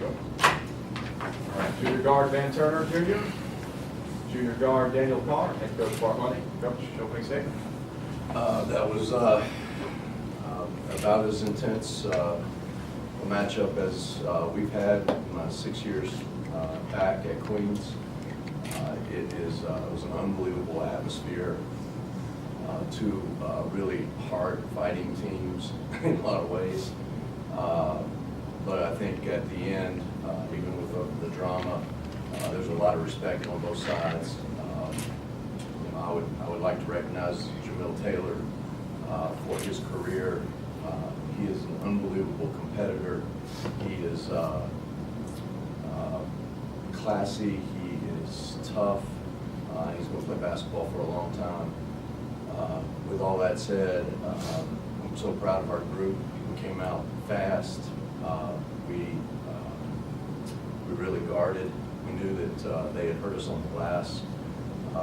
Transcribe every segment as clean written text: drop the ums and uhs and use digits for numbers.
go. All right, junior guard Van Turner, Jr. Junior guard Daniel Carr. Head coach Bart Lundy. Coach, opening statement. That was about as intense a matchup as we've had in my 6 years back at Queens. It was an unbelievable atmosphere. Two really hard fighting teams in a lot of ways. But I think at the end, even with the drama, there's a lot of respect on both sides. I would like to recognize Jamil Taylor for his career. He is an unbelievable competitor. He is classy. He is tough. He's going to play basketball for a long time. With all that said, I'm so proud of our group. We came out fast. We really guarded. We knew that they had hurt us on the glass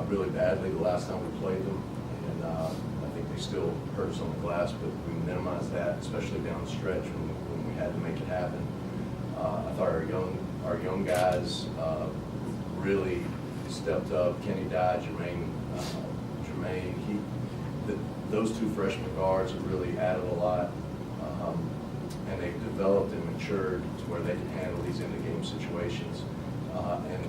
really badly the last time we played them, and I think they still hurt us on the glass, but we minimized that, especially down the stretch when we had to make it happen. I thought our young guys really stepped up. Kenny Dye, Jermaine, those two freshman guards have really added a lot, and they've developed and matured to where they can handle these end-of-game situations. And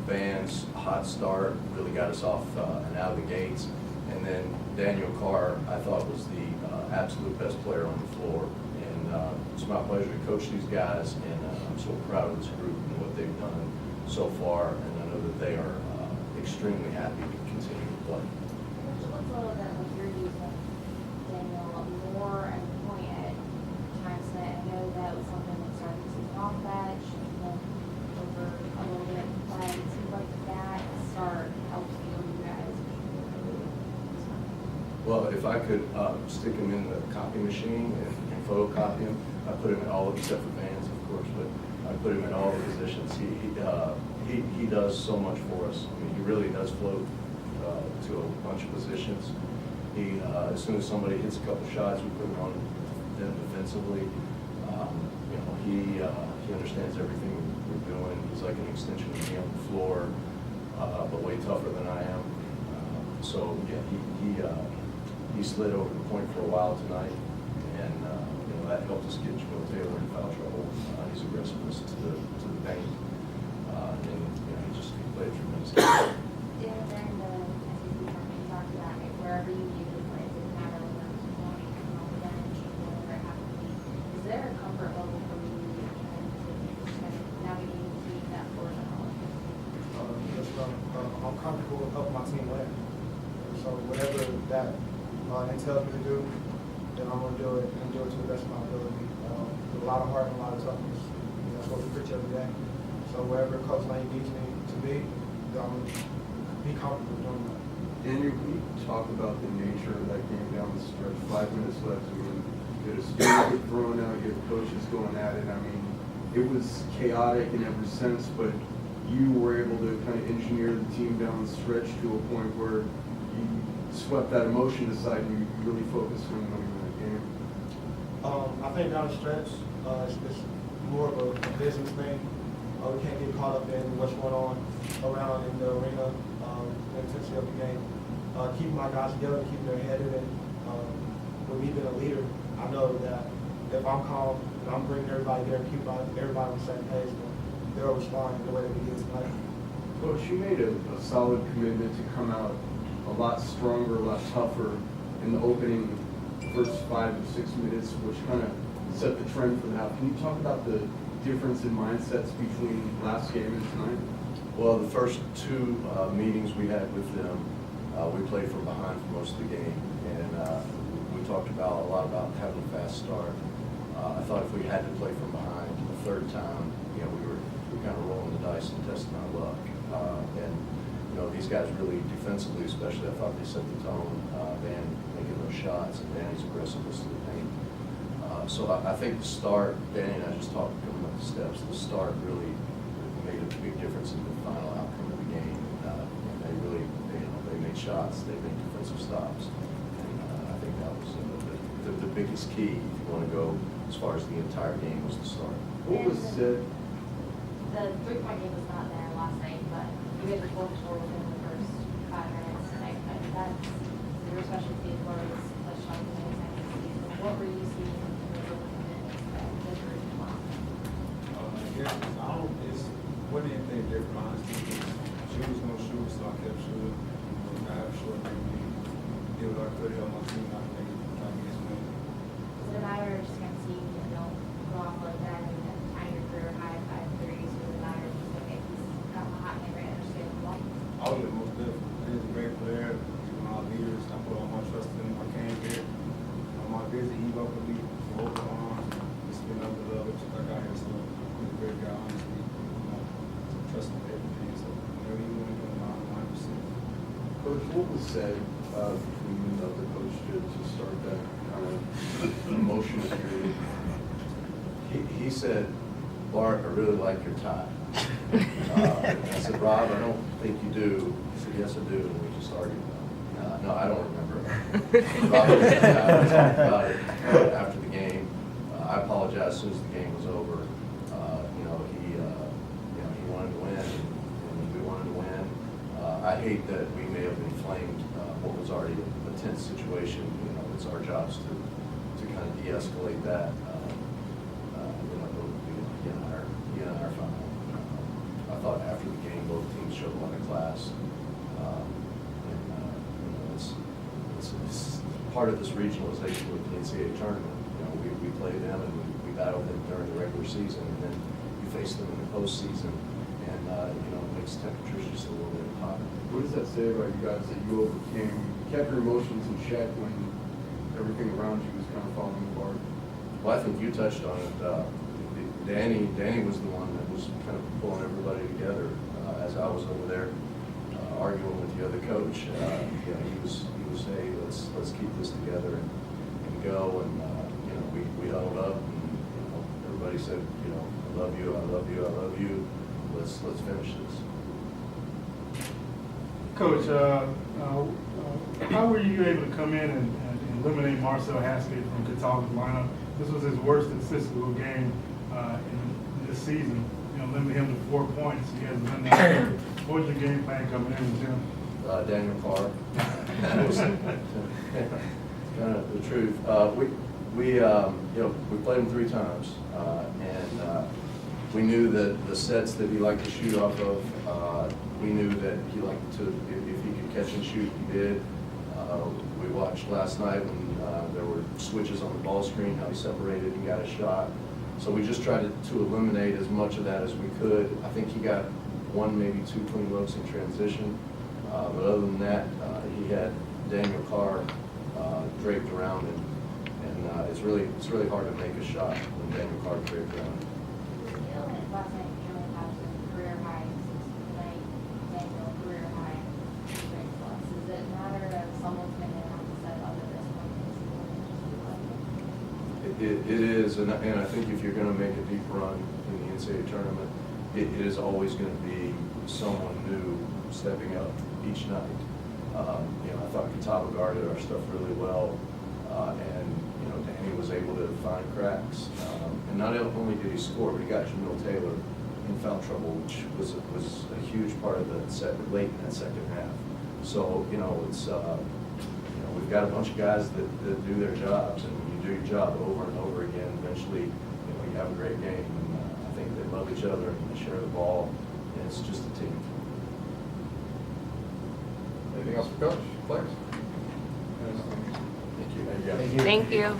Van's hot start really got us off and out of the gates. And then Daniel Carr, I thought, was the absolute best player on the floor. And it's my pleasure to coach these guys, and I'm so proud of this group and what they've done so far. And I know that they are extremely happy to continue to play. It looks a little bit like you're using Daniel more as a point at times that I know that was something that started to off bench and then over a little bit, but it seems like that start helps you guys. Well, if I could stick him in the copy machine and photocopy him, I put him in all, except for Vans, of course, but I put him in all the positions. He does so much for us. I mean, he really does float to a bunch of positions. He, as soon as somebody hits a couple shots, we put him on them defensively. He understands everything we're doing. He's like an extension of me on the floor, but way tougher than I am. So yeah, he slid over the point for a while tonight, and that helped us get Jamil Taylor in foul trouble. His aggressiveness to the paint, and he played a tremendous game. Yeah, during the SEC tournament, you talked about it, wherever you usually play, it doesn't matter whether it's going on the bench or whatever it happens to be. Is there a comfort level for you to kind of navigate between that force and all? I'm comfortable with helping my team win. So whatever that entails me to do, then I'm going to do it and do it to the best of my ability. With a lot of heart and a lot of toughness. That's what we preach every day. So wherever Coach Lane needs me to be, I'm going to be comfortable doing that. Daniel, can you talk about the nature of that game down the stretch? 5 minutes left. I mean, you had a student get thrown out, you had coaches going at it. I mean, it was chaotic in every sense, but you were able to kind of engineer the team down the stretch to a point where you swept that emotion aside and you really focused on winning that game. I think down the stretch, it's more of a business thing. We can't get caught up in what's going on around in the arena, the intensity of the game. Keeping my guys together, keeping their head in it. With me being a leader, I know that if I'm calm and I'm bringing everybody there, keep everybody on the same page, then they'll respond the way that we did tonight. Coach, you made a solid commitment to come out a lot stronger, a lot tougher in the opening first 5 to 6 minutes, which kind of set the trend for the half. Can you talk about the difference in mindsets between last game and tonight? Well, the first two meetings we had with them, we played from behind for most of the game, and we talked a lot about having a fast start. I thought if we had to play from behind the third time, we were kind of rolling the dice and testing our luck. And these guys really defensively, especially, I thought they set the tone. Van making those shots, and Danny's aggressiveness to the paint. So I think the start, Danny and I just talked coming up the steps. The start really made a big difference in the final outcome of the game. And they really, they made shots, they made defensive stops, and I think that was the biggest key if you want to go as far as the entire game was the start. What was said? the 3-point game was not there last night, but you guys were 4-4 within the first 5 minutes tonight. But that's your specialty as well as touchdown in the second season. What were you seeing in the minutes that differed from last night? It's wasn't anything different, honestly. Shoes, no shoes, so I kept shooting. I have short maybe did what I could to help my team not make it this win. Is it a matter of just kind of seeing, go off like that and then tying your career high 5 threes, or is it a matter of just okay, he's got my hot hand right understand the ball? I was the most different. He's a great player. He's one of our leaders. I put all my trust in him. I came here on my visit. He welcomed me with open arms. It's been up to love. Just like I got here, so he's a great guy, honestly. Trust him with everything. So whenever you want to do, I'm 100%. Coach, what was said between the coach to start that kind of emotional period? He said, Bart, I really like your tie. I said, Rob, I don't think you do. He said, yes, I do. And we just argued about it. No, I don't remember. Rob and I talked about it after the game. I apologized as soon as the game was over. He wanted to win, and we wanted to win. I hate that we may have inflamed what was already a tense situation. It's our jobs to kind of de-escalate that. He and I are fine. I thought after the game, both teams showed a lot of class. It's part of this regionalization with the NCAA tournament. We play them and we battle them during the regular season, and then you face them in the postseason, and it makes temperatures just a little bit hotter. What does that say about you guys that you overcame, you kept your emotions in check when everything around you was kind of falling apart? Well, I think you touched on it. Danny was the one that was kind of pulling everybody together as I was over there arguing with the other coach. He was hey, let's keep this together and go. And we huddled up, and everybody said, I love you, I love you, I love you. Let's finish this. Coach, how were you able to come in and eliminate Marcel Haskett from Catawba's lineup? This was his worst statistical game in this season. Limit him to 4 points. He hasn't done that. What was your game plan coming in with him? Daniel Carr. It's kind of the truth. We played him 3 times, and we knew that the sets that he liked to shoot off of, we knew that he liked to, if he could catch and shoot, he did. We watched last night when there were switches on the ball screen, how he separated and got a shot. So we just tried to eliminate as much of that as we could. I think he got 1, maybe 2 clean looks in transition. But other than that, he had Daniel Carr draped around him. And it's really hard to make a shot when Daniel Carr draped around him. Last night, Jalen Patterson, career high, tonight, Daniel, career high, great plus. Does it matter that someone's going to have to set up at this point in the season? It is, and I think if you're going to make a deep run in the NCAA tournament, it is always going to be someone new stepping up each night. I thought Catawba guarded our stuff really well, and Danny was able to find cracks. And not only did he score, but he got Jamil Taylor in foul trouble, which was a huge part of the late in that second half. So it's we've got a bunch of guys that do their jobs, and when you do your job over and over again, eventually you have a great game. And I think they love each other and they share the ball, and it's just a team. Anything else for Coach? Players? Thank you. Thank you.